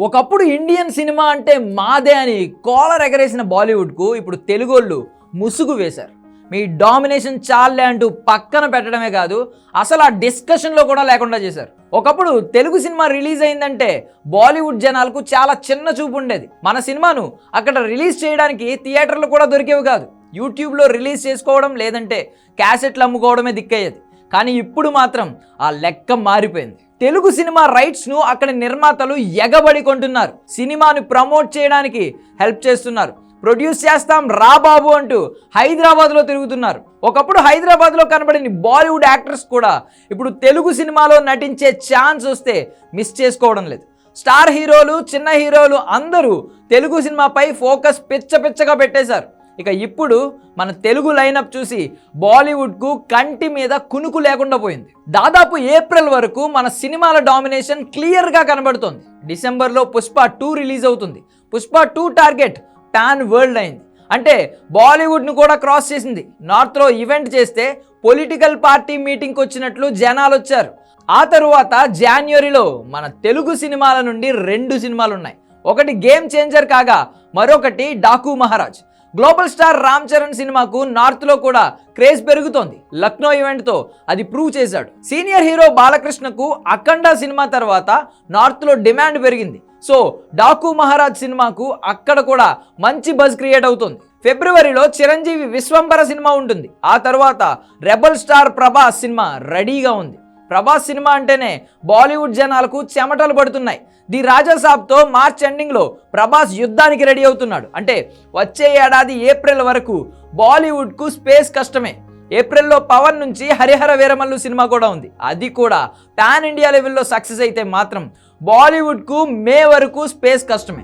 ఒకప్పుడు Indian cinema అంటే మాదే అని కాలర్ ఎగరేసిన బాలీవుడ్కు ఇప్పుడు తెలుగోళ్ళు ముసుగు వేశారు. మీ డామినేషన్ చాలే అంటూ పక్కన పెట్టడమే కాదు, అసలు ఆ డిస్కషన్లో కూడా లేకుండా చేశారు. ఒకప్పుడు తెలుగు సినిమా రిలీజ్ అయిందంటే బాలీవుడ్ జనాలకు చాలా చిన్న చూపు ఉండేది. మన సినిమాను అక్కడ రిలీజ్ చేయడానికి థియేటర్లు కూడా దొరికేవి కాదు. యూట్యూబ్లో రిలీజ్ చేసుకోవడం లేదంటే క్యాసెట్లు అమ్ముకోవడమే దిక్కయ్యేది. కానీ ఇప్పుడు మాత్రం ఆ లెక్క మారిపోయింది. తెలుగు సినిమా రైట్స్ను అక్కడి నిర్మాతలు ఎగబడి కొంటున్నారు. సినిమాని ప్రమోట్ చేయడానికి హెల్ప్ చేస్తున్నారు. ప్రొడ్యూస్ చేస్తాం రా బాబు అంటూ హైదరాబాద్లో తిరుగుతున్నారు. ఒకప్పుడు హైదరాబాద్లో కనబడిన బాలీవుడ్ యాక్టర్స్ కూడా ఇప్పుడు తెలుగు సినిమాలో నటించే ఛాన్స్ వస్తే మిస్ చేసుకోవడం లేదు. స్టార్ హీరోలు, చిన్న హీరోలు అందరూ తెలుగు సినిమాపై ఫోకస్ పిచ్చగా పెట్టేశారు. ఇక ఇప్పుడు మన తెలుగు లైనప్ చూసి బాలీవుడ్కు కంటి మీద కునుకు లేకుండా పోయింది. దాదాపు ఏప్రిల్ వరకు మన సినిమాల డామినేషన్ క్లియర్గా కనబడుతోంది. డిసెంబర్లో పుష్ప 2 రిలీజ్ అవుతుంది. పుష్ప 2 టార్గెట్ పాన్ వరల్డ్ అయింది. అంటే బాలీవుడ్ను కూడా క్రాస్ చేసింది. నార్త్లో ఈవెంట్ చేస్తే పొలిటికల్ పార్టీ మీటింగ్కి వచ్చినట్లు జనాలు వచ్చారు. ఆ తరువాత జాన్వరిలో మన తెలుగు సినిమాల నుండి 2 సినిమాలు ఉన్నాయి. ఒకటి గేమ్ చేంజర్ కాగా మరొకటి డాకు మహారాజ్. గ్లోబల్ స్టార్ రామ్ చరణ్ సినిమాకు నార్త్లో కూడా క్రేజ్ పెరుగుతోంది. లక్నో ఈవెంట్తో అది ప్రూవ్ చేశాడు. సీనియర్ హీరో బాలకృష్ణకు అఖండ సినిమా తర్వాత నార్త్లో డిమాండ్ పెరిగింది. సో డాకు మహారాజ్ సినిమాకు అక్కడ కూడా మంచి బజ్ క్రియేట్ అవుతుంది. ఫిబ్రవరిలో చిరంజీవి విశ్వంబర సినిమా ఉంటుంది. ఆ తర్వాత రెబల్ స్టార్ ప్రభాస్ సినిమా రెడీగా ఉంది. ప్రభాస్ సినిమా అంటేనే బాలీవుడ్ జనాలకు చెమటలు పడుతున్నాయి. ది రాజా సాబ్తో మార్చ్ ఎండింగ్లో ప్రభాస్ యుద్ధానికి రెడీ అవుతున్నాడు. అంటే వచ్చే ఏడాది ఏప్రిల్ వరకు బాలీవుడ్కు స్పేస్ కష్టమే. ఏప్రిల్లో పవన్ నుంచి హరిహర వీరమల్లు సినిమా కూడా ఉంది. అది కూడా పాన్ ఇండియా లెవెల్లో సక్సెస్ అయితే మాత్రం బాలీవుడ్కు మే వరకు స్పేస్ కష్టమే.